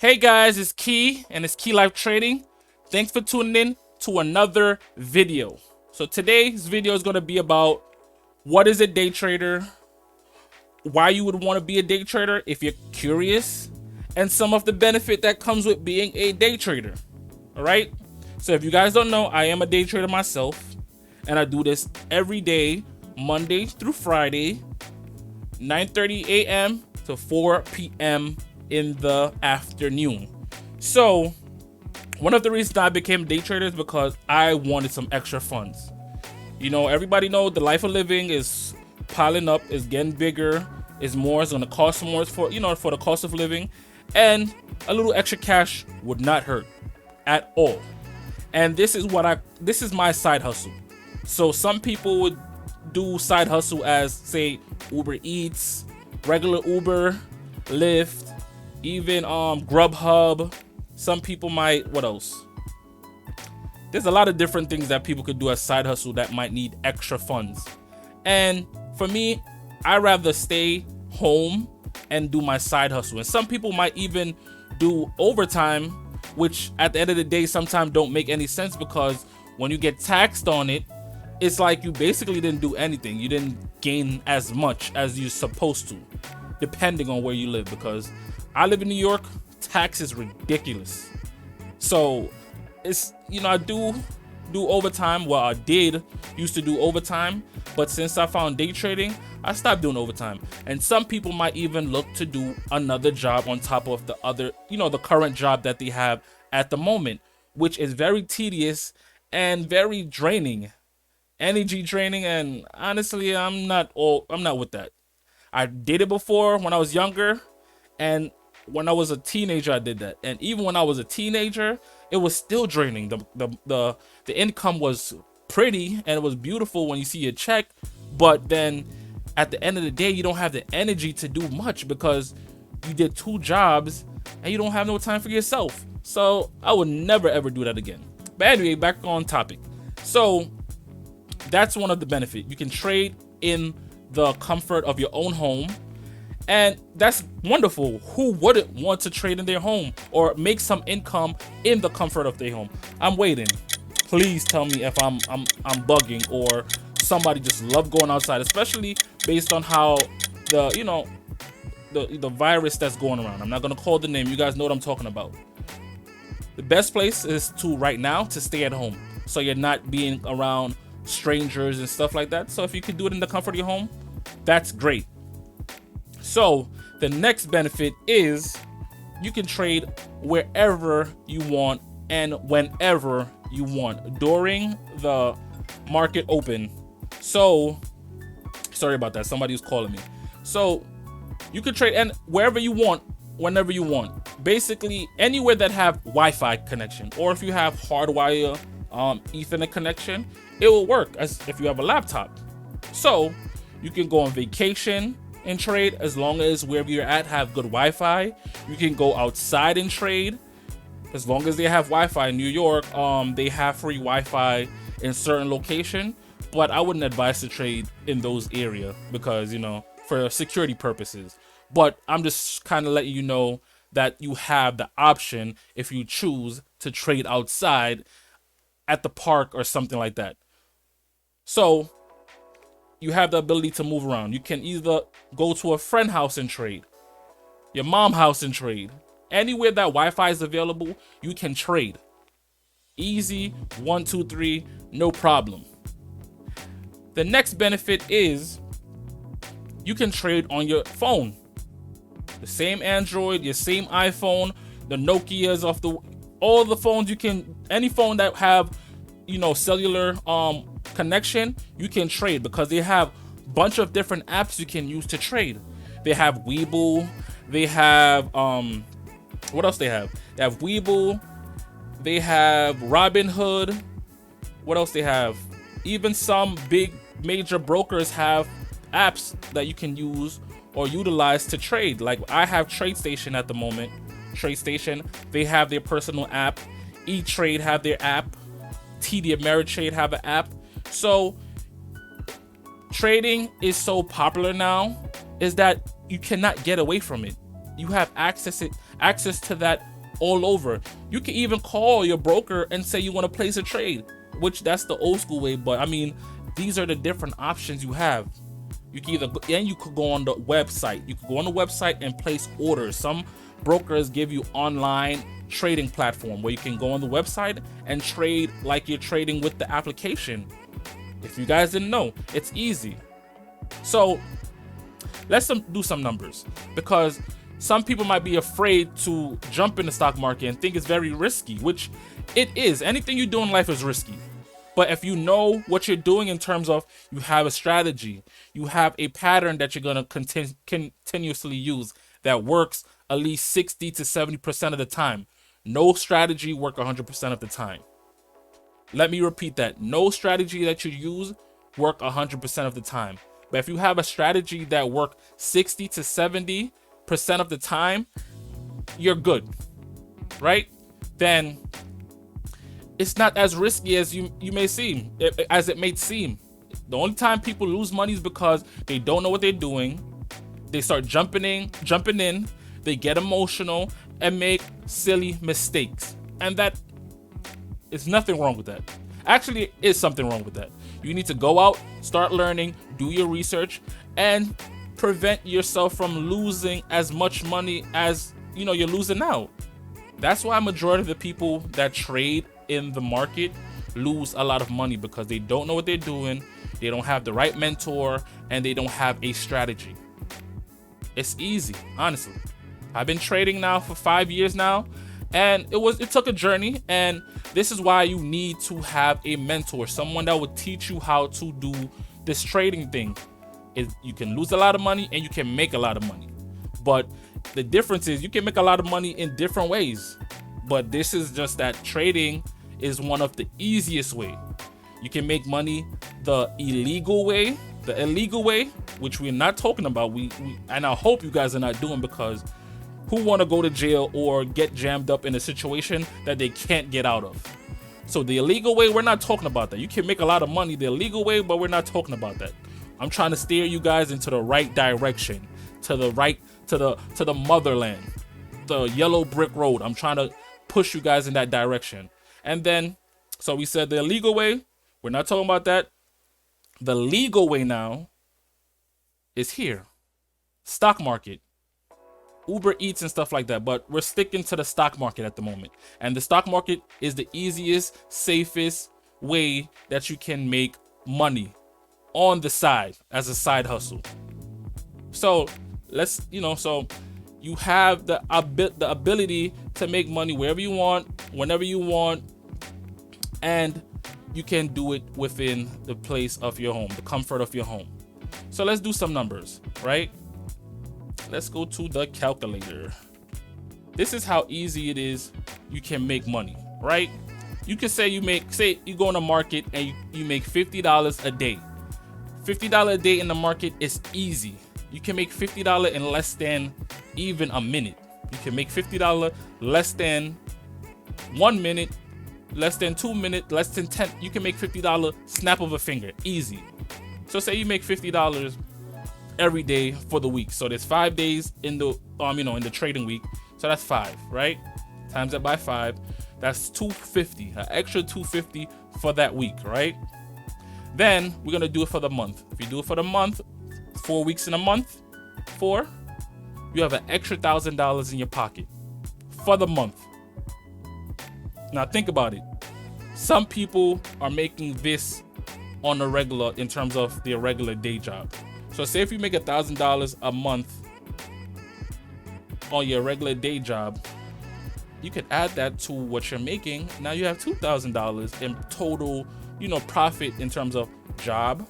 Hey guys, it's Key and it's Key Life Trading. Thanks for tuning in to another video. So today's video is going to be about what is a day trader, why you would want to be a day trader if you're curious, and some of the benefit that comes with being a day trader. All right. So if you guys don't know, I am a day trader myself, and I do this every day, Monday through Friday, 9:30 a.m. to 4 p.m. in the afternoon. So one of the reasons I became a day trader is because I wanted some extra funds. You know, everybody knows the life of living is piling up, is getting bigger, is more, it's going to cost more for the cost of living, and a little extra cash would not hurt at all. And this is my side hustle. So some people would do side hustle as, say, Uber Eats, regular Uber, Lyft, even Grubhub. Some people might, what else? There's a lot of different things that people could do as side hustle that might need extra funds. And for me, I rather stay home and do my side hustle. And some people might even do overtime, which at the end of the day sometimes don't make any sense, because when you get taxed on it, it's like you basically didn't do anything. You didn't gain as much as you're supposed to, depending on where you live, because I live in New York. Tax is ridiculous. So it's, I do overtime. Well, I used to do overtime, but since I found day trading, I stopped doing overtime. And some people might even look to do another job on top of the other, the current job that they have at the moment, which is very tedious and very draining, energy draining. And honestly, I'm not with that. I did it before when I was younger, and when I was a teenager, I did that. And even when I was a teenager, it was still draining. The income was pretty and it was beautiful when you see your check, but then at the end of the day, you don't have the energy to do much because you did two jobs and you don't have no time for yourself. So I would never ever do that again. But anyway, back on topic. So that's one of the benefits. You can trade in the comfort of your own home. And that's wonderful. Who wouldn't want to trade in their home or make some income in the comfort of their home? I'm waiting. Please tell me if I'm bugging, or somebody just love going outside, especially based on how the virus that's going around. I'm not gonna call the name. You guys know what I'm talking about. The best place is right now to stay at home, so you're not being around strangers and stuff like that. So if you can do it in the comfort of your home, that's great. So the next benefit is you can trade wherever you want and whenever you want during the market open. So sorry about that. Somebody was calling me. So you can trade and wherever you want, whenever you want. Basically anywhere that have Wi-Fi connection, or if you have hardwire Ethernet connection, it will work as if you have a laptop. So you can go on vacation and trade as long as wherever you're at have good Wi-Fi. You can go outside and trade as long as they have Wi-Fi. In New York, they have free Wi-Fi in certain location, but I wouldn't advise to trade in those areas because for security purposes. But I'm just kind of letting you know that you have the option if you choose to trade outside at the park or something like that. So you have the ability to move around. You can either go to a friend house and trade, your mom house and trade. Anywhere that Wi-Fi is available, you can trade. Easy, 1, 2, 3, no problem. The next benefit is you can trade on your phone. The same Android, your same iPhone, the Nokias of all the phones you can, any phone that have, cellular connection, you can trade because they have a bunch of different apps you can use to trade. They have Webull, they have what else they have? They have Webull, they have Robinhood. What else they have? Even some big major brokers have apps that you can use or utilize to trade. Like I have TradeStation at the moment. TradeStation, they have their personal app. E-Trade have their app. TD Ameritrade have an app. So trading is so popular now is that you cannot get away from it. You have access to that all over. You can even call your broker and say you want to place a trade, which that's the old school way. But I mean, these are the different options you have. You can either, and you could go on the website. You could go on the website and place orders. Some brokers give you online trading platform where you can go on the website and trade like you're trading with the application. If you guys didn't know, it's easy. So let's do some numbers, because some people might be afraid to jump in the stock market and think it's very risky, which it is. Anything you do in life is risky. But if you know what you're doing in terms of you have a strategy, you have a pattern that you're going to continuously use that works at least 60 to 70% of the time. No strategy work 100% of the time. Let me repeat that. No strategy that you use work 100% of the time. But if you have a strategy that work 60 to 70% of the time, you're good, right? Then it's not as risky as you may seem, as it may seem. The only time people lose money is because they don't know what they're doing. They start jumping in, they get emotional and make silly mistakes. And that is nothing wrong with that. Actually, is something wrong with that. You need to go out, start learning, do your research, and prevent yourself from losing as much money as you're losing now. That's why majority of the people that trade in the market lose a lot of money, because they don't know what they're doing, they don't have the right mentor, and they don't have a strategy. It's easy, honestly. I've been trading now for 5 years now, and it took a journey, and this is why you need to have a mentor, someone that will teach you how to do this trading thing. You can lose a lot of money and you can make a lot of money, but the difference is you can make a lot of money in different ways. But this is just that trading is one of the easiest way. You can make money the illegal way, which we're not talking about. We and I hope you guys are not doing, because who want to go to jail or get jammed up in a situation that they can't get out of? So the illegal way, we're not talking about that. You can make a lot of money the illegal way, but we're not talking about that. I'm trying to steer you guys into the right direction, to the motherland, the yellow brick road. I'm trying to push you guys in that direction. And then, so we said the illegal way, we're not talking about that. The legal way now is here. Stock market, Uber Eats and stuff like that. But we're sticking to the stock market at the moment. And the stock market is the easiest, safest way that you can make money on the side as a side hustle. So so you have the ability to make money wherever you want, whenever you want, and you can do it within the place of your home, the comfort of your home. So let's do some numbers, right? Let's go to the calculator. This is how easy it is. You can make money, right? You can say you go in the market and you make $50 a day. $50 a day in the market is easy. You can make $50 in less than even a minute. You can make $50 less than 1 minute, less than 2 minutes, less than 10. You can make $50 snap of a finger, easy. So say you make $50 every day for the week. So there's 5 days in the in the trading week. So that's 5, right? Times that by 5, that's $250, an extra $250 for that week, right? Then we're gonna do it for the month. If you do it for the month, 4 weeks in a month, you have an extra $1,000 in your pocket for the month. Now think about it. Some people are making this on a regular, in terms of their regular day job. So say if you make $1,000 a month on your regular day job, you could add that to what you're making. Now you have $2,000 in total, profit in terms of job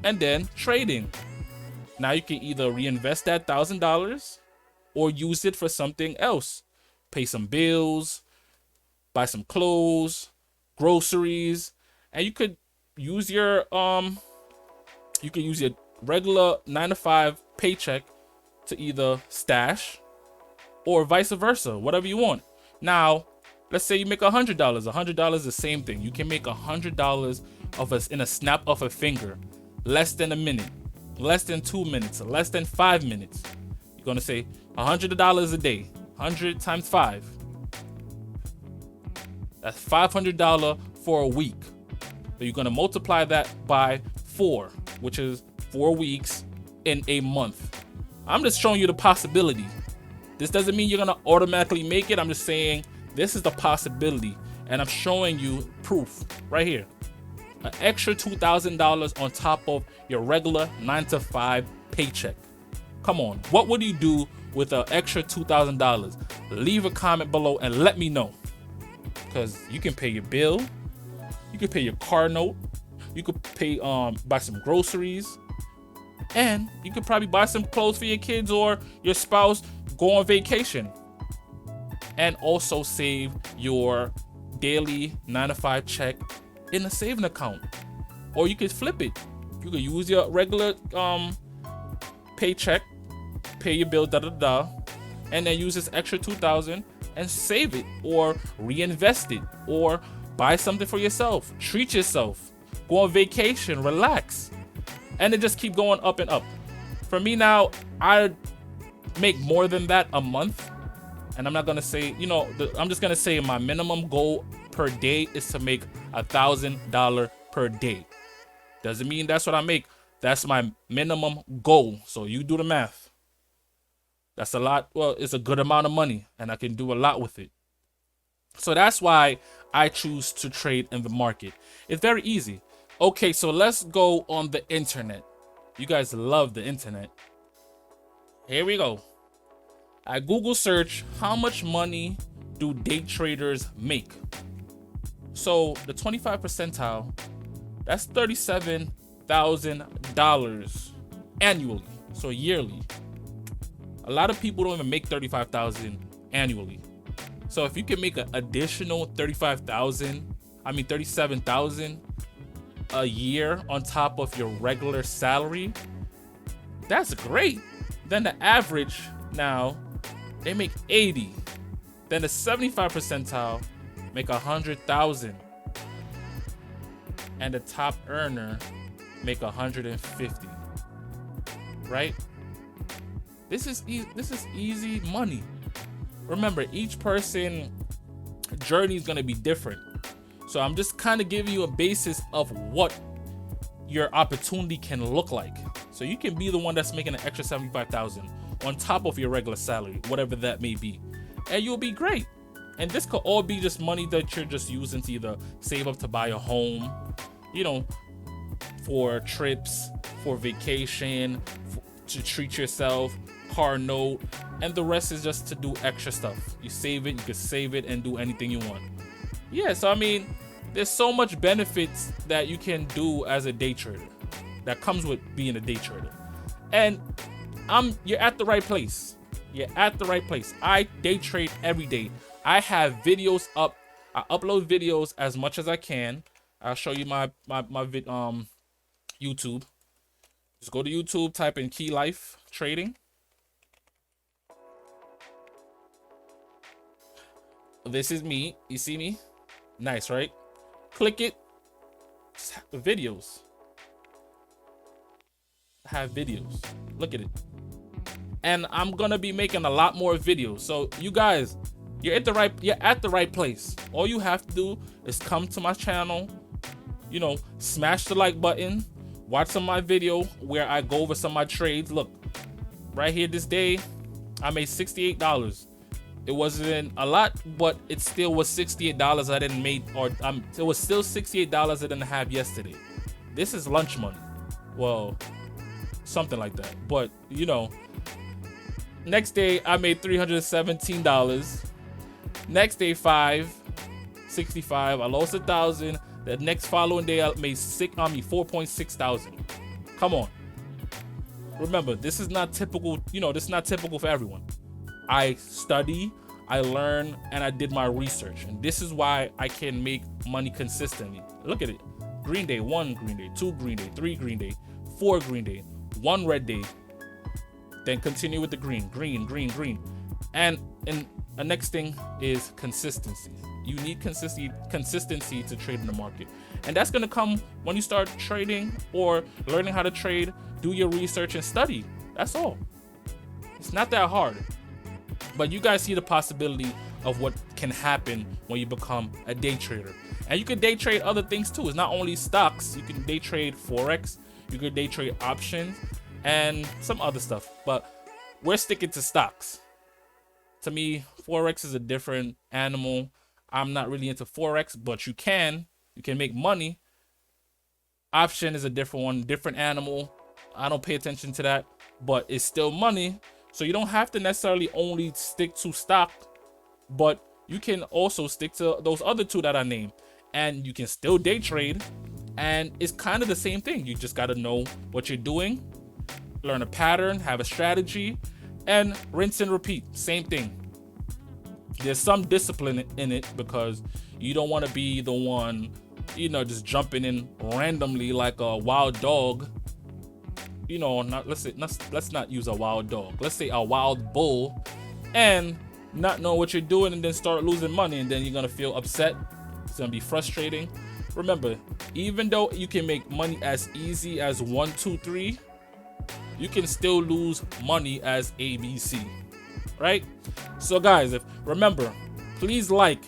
and then trading. Now you can either reinvest that $1,000 or use it for something else. Pay some bills, buy some clothes, groceries, and you could use your regular 9-to-5 paycheck to either stash or vice versa, whatever you want. Now, let's say you make $100. $100 is the same thing. You can make $100 in a snap of a finger, less than a minute, less than 2 minutes, less than 5 minutes. You're gonna say $100 a day, 100 times 5. That's $500 for a week. So you're going to multiply that by 4, which is 4 weeks in a month. I'm just showing you the possibility. This doesn't mean you're going to automatically make it. I'm just saying this is the possibility. And I'm showing you proof right here. An extra $2,000 on top of your regular 9-to-5 paycheck. Come on, what would you do with an extra $2,000? Leave a comment below and let me know. Because you can pay your bill, you can pay your car note, you could pay buy some groceries, and you could probably buy some clothes for your kids or your spouse, go on vacation, and also save your daily 9-to-5 check in a saving account. Or you could flip it. You could use your regular paycheck, pay your bill, and then use this extra $2,000 and save it or reinvest it or buy something for yourself, treat yourself, go on vacation, relax, and it just keep going up and up. For me now, I make more than that a month, and I'm not gonna say, I'm just gonna say my minimum goal per day is to make $1,000 per day. Doesn't mean that's what I make. That's my minimum goal. So you do the math. That's a lot. Well, it's a good amount of money, and I can do a lot with it. So that's why I choose to trade in the market. It's very easy. Okay, so let's go on the internet. You guys love the internet. Here we go. I Google search, how much money do day traders make? So the 25 percentile, that's $37,000 annually. So yearly. A lot of people don't even make $35,000 annually. So if you can make an additional $37,000 a year on top of your regular salary, that's great. Then the average now, they make 80. Then the 75 percentile make 100,000. And the top earner make 150. Right? This is easy money. Remember, each person journey is going to be different. So I'm just kind of giving you a basis of what your opportunity can look like. So you can be the one that's making an extra 75,000 on top of your regular salary, whatever that may be, and you'll be great. And this could all be just money that you're just using to either save up to buy a home, for trips, for vacation, to treat yourself, car note, and the rest is just to do extra stuff. You save it, you can save it and do anything you want. Yeah, so I mean, there's so much benefits that you can do as a day trader that comes with being a day trader. And you're at the right place. You're at the right place. I day trade every day. I have videos up. I upload videos as much as I can. I'll show you my YouTube. Just go to YouTube, type in Key Life Trading. This is me. You see me? Nice, right? Click it. Videos. I have videos. Look at it. And I'm gonna be making a lot more videos. So you guys, you're at the right place. All you have to do is come to my channel, smash the like button, watch some of my video where I go over some of my trades. Look, right here this day, I made $68. It wasn't a lot, but it still was $68 I didn't make, it was still $68 I didn't have yesterday. This is lunch money. Well, something like that. But next day I made $317. Next day, $565. I lost $1,000. The next following day I made $4.6 thousand. Come on. Remember, this is not typical. This is not typical for everyone. I study, I learn, and I did my research. And this is why I can make money consistently. Look at it. Green day, 1 green day, 2 green day, 3 green day, 4 green day, 1 red day. Then continue with the green. And the next thing is consistency. You need consistency to trade in the market. And that's going to come when you start trading or learning how to trade. Do your research and study. That's all. It's not that hard. But you guys see the possibility of what can happen when you become a day trader. And you can day trade other things too. It's not only stocks. You can day trade Forex. You can day trade options and some other stuff. But we're sticking to stocks. To me, Forex is a different animal. I'm not really into Forex, but you can make money. Option is a different one, different animal. I don't pay attention to that, but it's still money. So you don't have to necessarily only stick to stock, but you can also stick to those other two that I named, and you can still day trade. And it's kind of the same thing. You just got to know what you're doing, learn a pattern, have a strategy, and rinse and repeat. Same thing. There's some discipline in it because you don't want to be the one, just jumping in randomly like a wild dog. Let's not use a wild dog. Let's say a wild bull, and not know what you're doing, and then start losing money, and then you're gonna feel upset. It's gonna be frustrating. Remember, even though you can make money as easy as 1, 2, 3, you can still lose money as ABC, right? So guys, remember, please like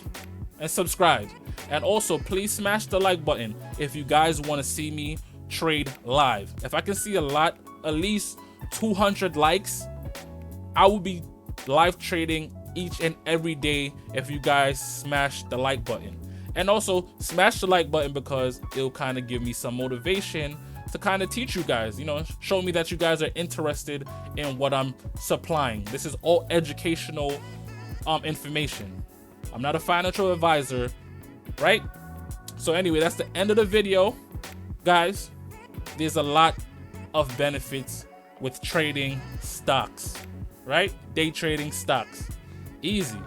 and subscribe, and also please smash the like button if you guys want to see me trade live. If I can see at least 200 likes, I will be live trading each and every day if you guys smash the like button. And also smash the like button because it'll kind of give me some motivation to kind of teach you guys, show me that you guys are interested in what I'm supplying. This is all educational information. I'm not a financial advisor, right? So anyway, that's the end of the video, guys. There's a lot of benefits with trading stocks, right? Day trading stocks. Easy.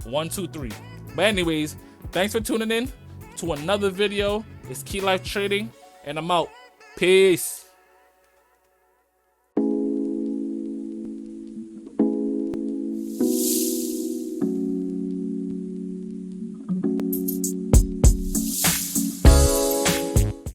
1, 2, 3. But anyways, thanks for tuning in to another video. It's Key Life Trading, and I'm out. Peace.